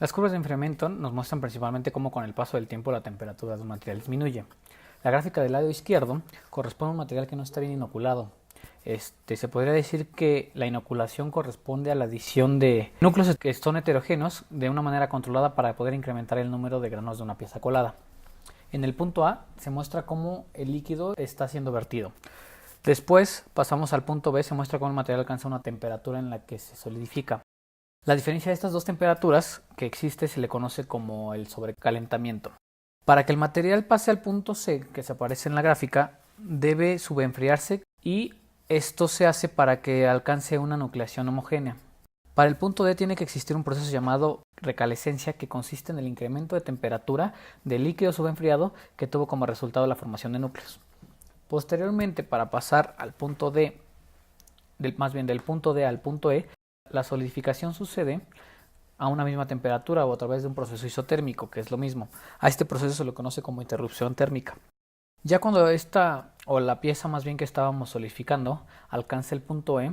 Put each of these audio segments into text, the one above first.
Las curvas de enfriamiento nos muestran principalmente cómo con el paso del tiempo la temperatura de un material disminuye. La gráfica del lado izquierdo corresponde a un material que no está bien inoculado. Se podría decir que la inoculación corresponde a la adición de núcleos que son heterogéneos de una manera controlada para poder incrementar el número de granos de una pieza colada. En el punto A se muestra cómo el líquido está siendo vertido. Después pasamos al punto B, se muestra cómo el material alcanza una temperatura en la que se solidifica. La diferencia de estas dos temperaturas que existe se le conoce como el sobrecalentamiento. Para que el material pase al punto C, que se aparece en la gráfica, debe subenfriarse y esto se hace para que alcance una nucleación homogénea. Para el punto D tiene que existir un proceso llamado recalescencia que consiste en el incremento de temperatura del líquido subenfriado que tuvo como resultado la formación de núcleos. Posteriormente, para pasar al punto D, del punto D al punto E, la solidificación sucede a una misma temperatura o a través de un proceso isotérmico, que es lo mismo. A este proceso se lo conoce como interrupción térmica. Ya cuando esta, o la pieza más bien que estábamos solidificando, alcanza el punto E,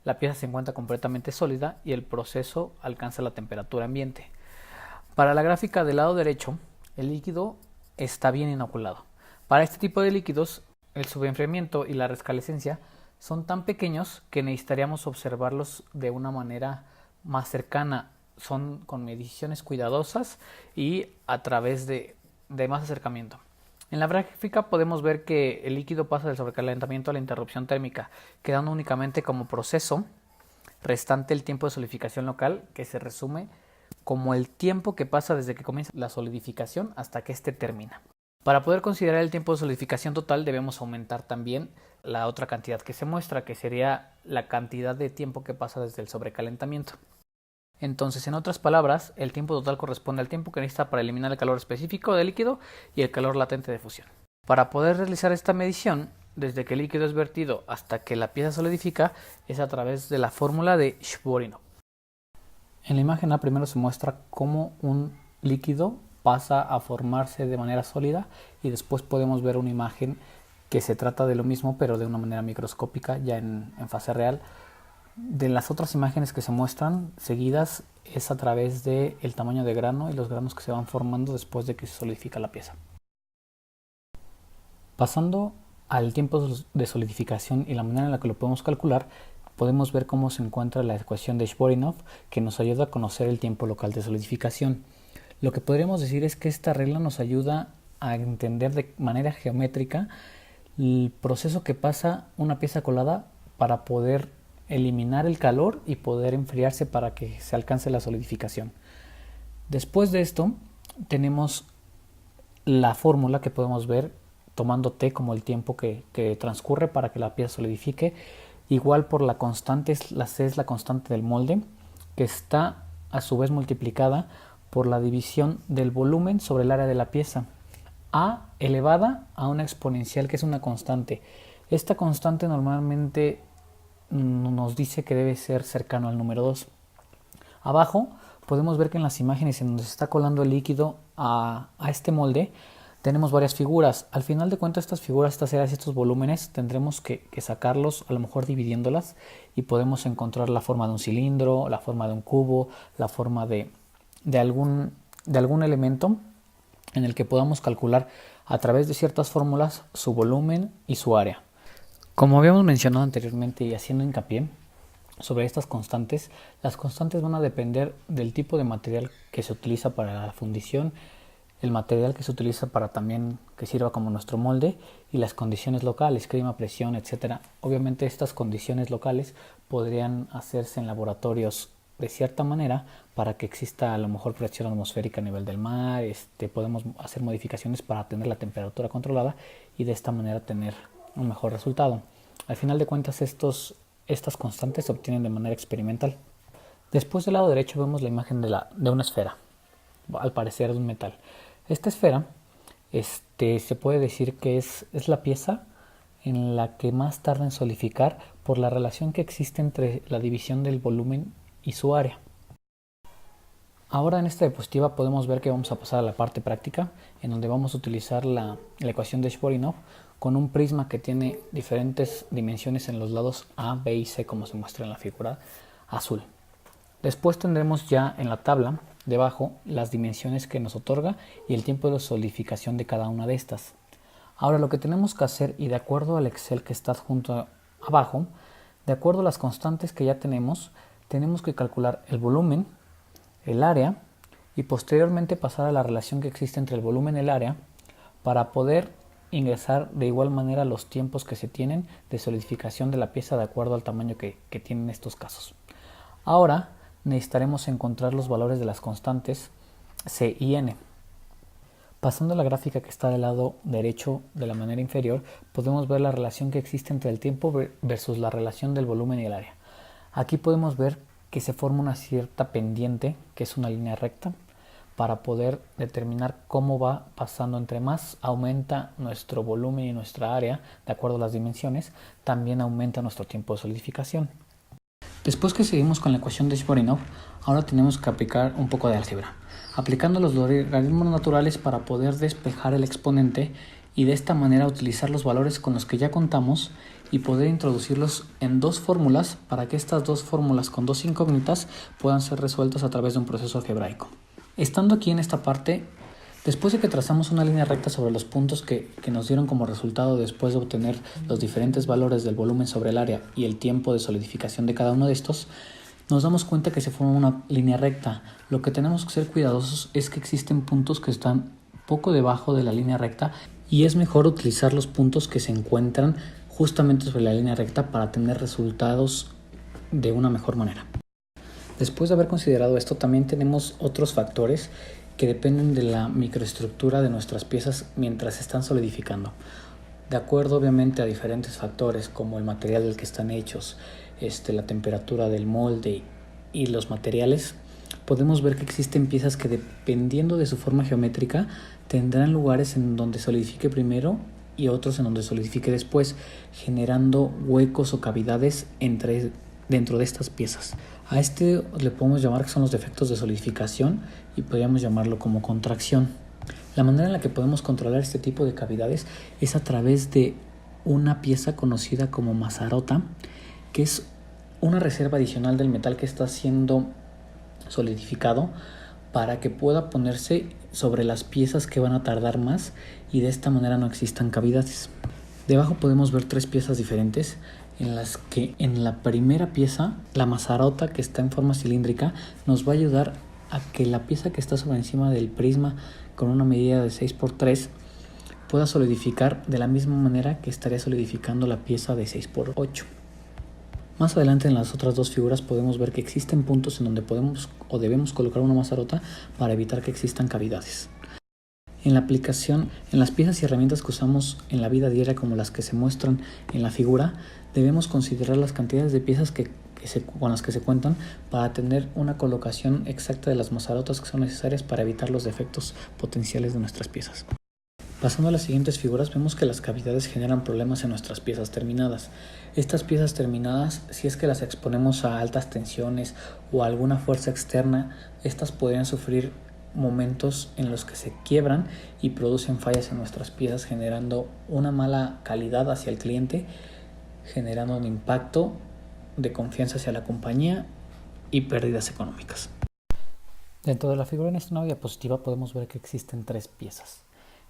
la pieza se encuentra completamente sólida y el proceso alcanza la temperatura ambiente. Para la gráfica del lado derecho, el líquido está bien inoculado. Para este tipo de líquidos, el subenfriamiento y la rescalescencia son tan pequeños que necesitaríamos observarlos de una manera más cercana. Son con mediciones cuidadosas y a través de más acercamiento. En la gráfica podemos ver que el líquido pasa del sobrecalentamiento a la interrupción térmica, quedando únicamente como proceso restante el tiempo de solidificación local, que se resume como el tiempo que pasa desde que comienza la solidificación hasta que éste termina. Para poder considerar el tiempo de solidificación total debemos aumentar también la otra cantidad que se muestra, que sería la cantidad de tiempo que pasa desde el sobrecalentamiento. Entonces, en otras palabras, el tiempo total corresponde al tiempo que necesita para eliminar el calor específico del líquido y el calor latente de fusión. Para poder realizar esta medición, desde que el líquido es vertido hasta que la pieza solidifica, es a través de la fórmula de Shvorinov. En la imagen A primero se muestra cómo un líquido pasa a formarse de manera sólida y después podemos ver una imagen que se trata de lo mismo pero de una manera microscópica ya en fase real. De las otras imágenes que se muestran seguidas es a través del tamaño de grano y los granos que se van formando después de que se solidifica la pieza. Pasando al tiempo de solidificación y la manera en la que lo podemos calcular, podemos ver cómo se encuentra la ecuación de Shvorinov que nos ayuda a conocer el tiempo local de solidificación. Lo que podríamos decir es que esta regla nos ayuda a entender de manera geométrica el proceso que pasa una pieza colada para poder eliminar el calor y poder enfriarse para que se alcance la solidificación. Después de esto tenemos la fórmula que podemos ver tomando T como el tiempo que transcurre para que la pieza solidifique. Igual por la constante, la C es la constante del molde, que está a su vez multiplicada por la división del volumen sobre el área de la pieza, A elevada a una exponencial que es una constante. Esta constante normalmente nos dice que debe ser cercano al número 2. Abajo podemos ver que en las imágenes en donde se está colando el líquido a este molde tenemos varias figuras. Al final de cuentas estas figuras, estas áreas y estos volúmenes tendremos que sacarlos, a lo mejor dividiéndolas, y podemos encontrar la forma de un cilindro, la forma de un cubo, la forma de algún elemento en el que podamos calcular a través de ciertas fórmulas su volumen y su área. Como habíamos mencionado anteriormente y haciendo hincapié sobre estas constantes, las constantes van a depender del tipo de material que se utiliza para la fundición, el material que se utiliza para también que sirva como nuestro molde y las condiciones locales, clima, presión, etc. Obviamente estas condiciones locales podrían hacerse en laboratorios de cierta manera para que exista a lo mejor presión atmosférica a nivel del mar. Podemos hacer modificaciones para tener la temperatura controlada y de esta manera tener un mejor resultado. Al final de cuentas estas constantes se obtienen de manera experimental. Después del lado derecho vemos la imagen de una esfera, al parecer de un metal. Esta esfera se puede decir que es la pieza en la que más tarda en solidificar por la relación que existe entre la división del volumen y su área. Ahora en esta diapositiva podemos ver que vamos a pasar a la parte práctica, en donde vamos a utilizar la ecuación de Shvorinov con un prisma que tiene diferentes dimensiones en los lados A, B y C, como se muestra en la figura azul. Después tendremos ya en la tabla debajo las dimensiones que nos otorga y el tiempo de solidificación de cada una de estas. Ahora lo que tenemos que hacer, y de acuerdo al Excel que está junto abajo, de acuerdo a las constantes que ya tenemos que calcular el volumen, el área y posteriormente pasar a la relación que existe entre el volumen y el área para poder ingresar de igual manera los tiempos que se tienen de solidificación de la pieza de acuerdo al tamaño que tienen estos casos. Ahora necesitaremos encontrar los valores de las constantes C y N. Pasando a la gráfica que está del lado derecho de la manera inferior, podemos ver la relación que existe entre el tiempo versus la relación del volumen y el área. Aquí podemos ver que se forma una cierta pendiente, que es una línea recta, para poder determinar cómo va pasando. Entre más aumenta nuestro volumen y nuestra área, de acuerdo a las dimensiones, también aumenta nuestro tiempo de solidificación. Después que seguimos con la ecuación de Shimorinov, ahora tenemos que aplicar un poco de álgebra, aplicando los logaritmos naturales para poder despejar el exponente y de esta manera utilizar los valores con los que ya contamos y poder introducirlos en dos fórmulas para que estas dos fórmulas con dos incógnitas puedan ser resueltas a través de un proceso algebraico. Estando aquí en esta parte, después de que trazamos una línea recta sobre los puntos que nos dieron como resultado después de obtener los diferentes valores del volumen sobre el área y el tiempo de solidificación de cada uno de estos, nos damos cuenta que se forma una línea recta. Lo que tenemos que ser cuidadosos es que existen puntos que están poco debajo de la línea recta y es mejor utilizar los puntos que se encuentran justamente sobre la línea recta para tener resultados de una mejor manera. Después de haber considerado esto, también tenemos otros factores que dependen de la microestructura de nuestras piezas mientras se están solidificando. De acuerdo obviamente a diferentes factores como el material del que están hechos, la temperatura del molde y los materiales, podemos ver que existen piezas que dependiendo de su forma geométrica tendrán lugares en donde solidifique primero y otros en donde solidifique después, generando huecos o cavidades dentro de estas piezas. A este le podemos llamar que son los defectos de solidificación y podríamos llamarlo como contracción. La manera en la que podemos controlar este tipo de cavidades es a través de una pieza conocida como mazarota, que es una reserva adicional del metal que está siendo solidificado para que pueda ponerse sobre las piezas que van a tardar más y de esta manera no existan cavidades. Debajo podemos ver tres piezas diferentes en las que en la primera pieza la mazarota, que está en forma cilíndrica, nos va a ayudar a que la pieza que está sobre encima del prisma con una medida de 6×3 pueda solidificar de la misma manera que estaría solidificando la pieza de 6×8. Más adelante en las otras dos figuras podemos ver que existen puntos en donde podemos o debemos colocar una mazarota para evitar que existan cavidades. En la aplicación, en las piezas y herramientas que usamos en la vida diaria como las que se muestran en la figura, debemos considerar las cantidades de piezas con las que se cuentan para tener una colocación exacta de las mazarotas que son necesarias para evitar los defectos potenciales de nuestras piezas. Pasando a las siguientes figuras, vemos que las cavidades generan problemas en nuestras piezas terminadas. Estas piezas terminadas, si es que las exponemos a altas tensiones o a alguna fuerza externa, estas podrían sufrir momentos en los que se quiebran y producen fallas en nuestras piezas, generando una mala calidad hacia el cliente, generando un impacto de confianza hacia la compañía y pérdidas económicas. Dentro de la figura en esta nueva diapositiva podemos ver que existen tres piezas.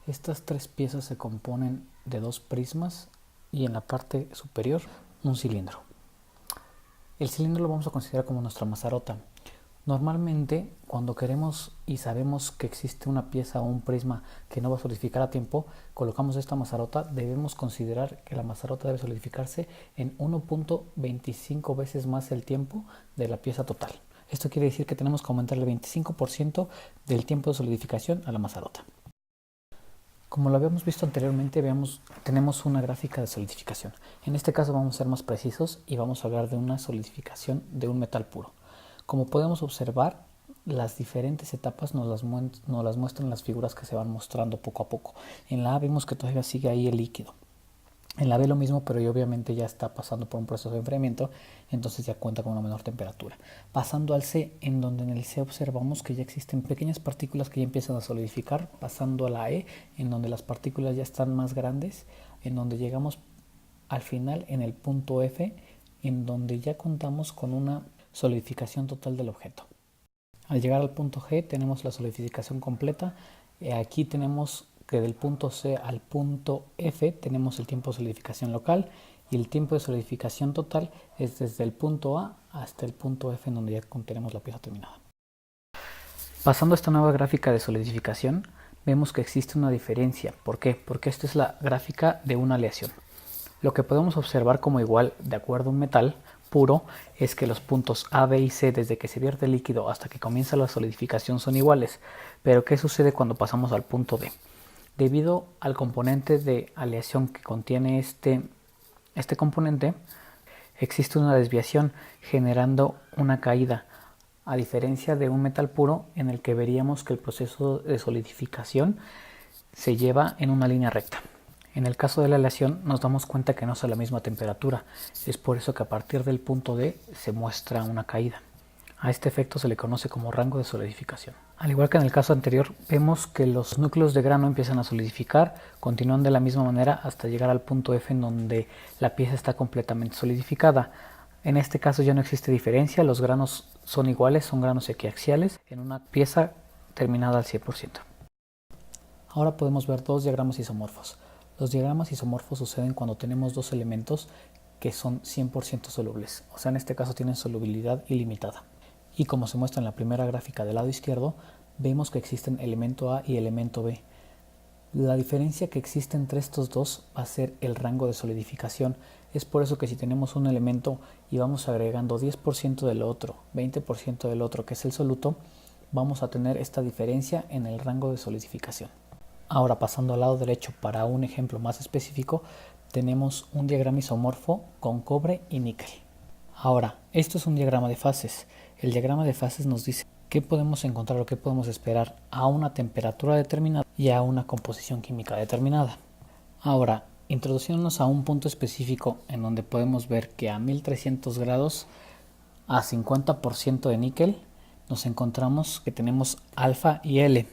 Estas tres piezas se componen de dos prismas y en la parte superior un cilindro. El cilindro lo vamos a considerar como nuestra mazarota. Normalmente, cuando queremos y sabemos que existe una pieza o un prisma que no va a solidificar a tiempo, colocamos esta mazarota. Debemos considerar que la mazarota debe solidificarse en 1.25 veces más el tiempo de la pieza total. Esto quiere decir que tenemos que aumentarle 25% del tiempo de solidificación a la mazarota. Como lo habíamos visto anteriormente, tenemos una gráfica de solidificación. En este caso vamos a ser más precisos y vamos a hablar de una solidificación de un metal puro. Como podemos observar, las diferentes etapas nos las muestran las figuras que se van mostrando poco a poco. En la A vemos que todavía sigue ahí el líquido. En la B lo mismo, pero obviamente ya está pasando por un proceso de enfriamiento, entonces ya cuenta con una menor temperatura. Pasando al C, en donde en el C observamos que ya existen pequeñas partículas que ya empiezan a solidificar. Pasando a la E, en donde las partículas ya están más grandes, en donde llegamos al final en el punto F, en donde ya contamos con una solidificación total del objeto. Al llegar al punto G tenemos la solidificación completa. Aquí tenemos que del punto C al punto F tenemos el tiempo de solidificación local y el tiempo de solidificación total es desde el punto A hasta el punto F en donde ya tenemos la pieza terminada. Pasando a esta nueva gráfica de solidificación, vemos que existe una diferencia. ¿Por qué? Porque esta es la gráfica de una aleación. Lo que podemos observar como igual de acuerdo a un metal puro es que los puntos A, B y C desde que se vierte el líquido hasta que comienza la solidificación son iguales. Pero ¿qué sucede cuando pasamos al punto D? Debido al componente de aleación que contiene este componente, existe una desviación generando una caída, a diferencia de un metal puro en el que veríamos que el proceso de solidificación se lleva en una línea recta. En el caso de la aleación nos damos cuenta que no es a la misma temperatura, es por eso que a partir del punto D se muestra una caída. A este efecto se le conoce como rango de solidificación. Al igual que en el caso anterior, vemos que los núcleos de grano empiezan a solidificar, continúan de la misma manera hasta llegar al punto F en donde la pieza está completamente solidificada. En este caso ya no existe diferencia, los granos son iguales, son granos equiaxiales en una pieza terminada al 100%. Ahora podemos ver dos diagramas isomorfos. Los diagramas isomorfos suceden cuando tenemos dos elementos que son 100% solubles, o sea, en este caso tienen solubilidad ilimitada. Y como se muestra en la primera gráfica del lado izquierdo, vemos que existen elemento A y elemento B. La diferencia que existe entre estos dos va a ser el rango de solidificación. Es por eso que si tenemos un elemento y vamos agregando 10% del otro, 20% del otro, que es el soluto, vamos a tener esta diferencia en el rango de solidificación. Ahora, pasando al lado derecho para un ejemplo más específico, tenemos un diagrama isomorfo con cobre y níquel. Ahora, esto es un diagrama de fases. El diagrama de fases nos dice qué podemos encontrar o qué podemos esperar a una temperatura determinada y a una composición química determinada. Ahora, introduciéndonos a un punto específico en donde podemos ver que a 1300 grados a 50% de níquel nos encontramos que tenemos alfa y L,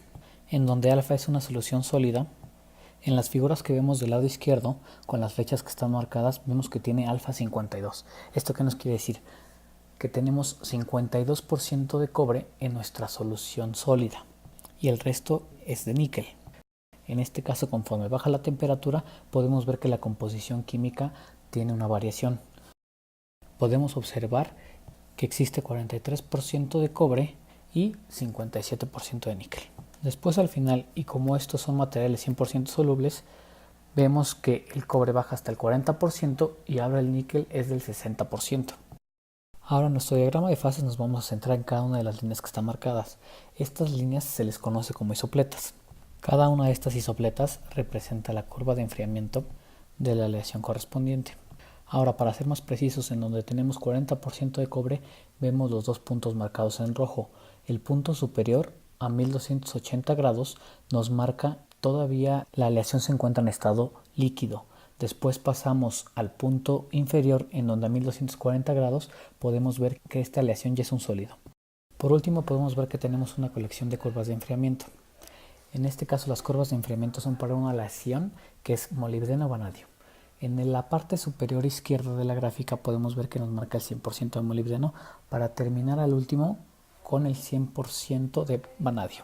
en donde alfa es una solución sólida. En las figuras que vemos del lado izquierdo, con las flechas que están marcadas, vemos que tiene alfa 52. ¿Esto qué nos quiere decir? Que tenemos 52% de cobre en nuestra solución sólida y el resto es de níquel. En este caso, conforme baja la temperatura, podemos ver que la composición química tiene una variación. Podemos observar que existe 43% de cobre y 57% de níquel. Después al final, y como estos son materiales 100% solubles, vemos que el cobre baja hasta el 40% y ahora el níquel es del 60%. Ahora en nuestro diagrama de fases nos vamos a centrar en cada una de las líneas que están marcadas. Estas líneas se les conoce como isopletas. Cada una de estas isopletas representa la curva de enfriamiento de la aleación correspondiente. Ahora, para ser más precisos, en donde tenemos 40% de cobre, vemos los dos puntos marcados en rojo. El punto superior a 1280 grados nos marca todavía la aleación se encuentra en estado líquido. Después pasamos al punto inferior en donde a 1240 grados podemos ver que esta aleación ya es un sólido. Por último podemos ver que tenemos una colección de curvas de enfriamiento. En este caso las curvas de enfriamiento son para una aleación que es molibdeno-vanadio. En la parte superior izquierda de la gráfica podemos ver que nos marca el 100% de molibdeno para terminar al último con el 100% de vanadio.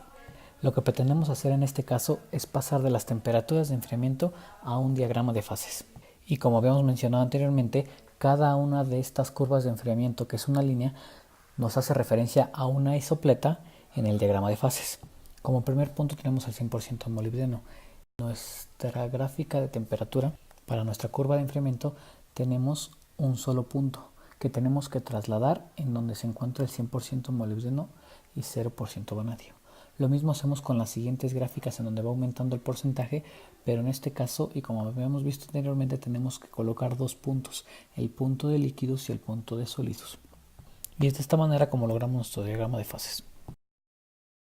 Lo que pretendemos hacer en este caso es pasar de las temperaturas de enfriamiento a un diagrama de fases. Y como habíamos mencionado anteriormente, cada una de estas curvas de enfriamiento, que es una línea, nos hace referencia a una isopleta en el diagrama de fases. Como primer punto tenemos el 100% de molibdeno. Nuestra gráfica de temperatura para nuestra curva de enfriamiento tenemos un solo punto que tenemos que trasladar en donde se encuentra el 100% molibdeno y 0% vanadio. Lo mismo hacemos con las siguientes gráficas en donde va aumentando el porcentaje, pero en este caso, y como habíamos visto anteriormente, tenemos que colocar dos puntos, el punto de líquidos y el punto de sólidos. Y es de esta manera como logramos nuestro diagrama de fases.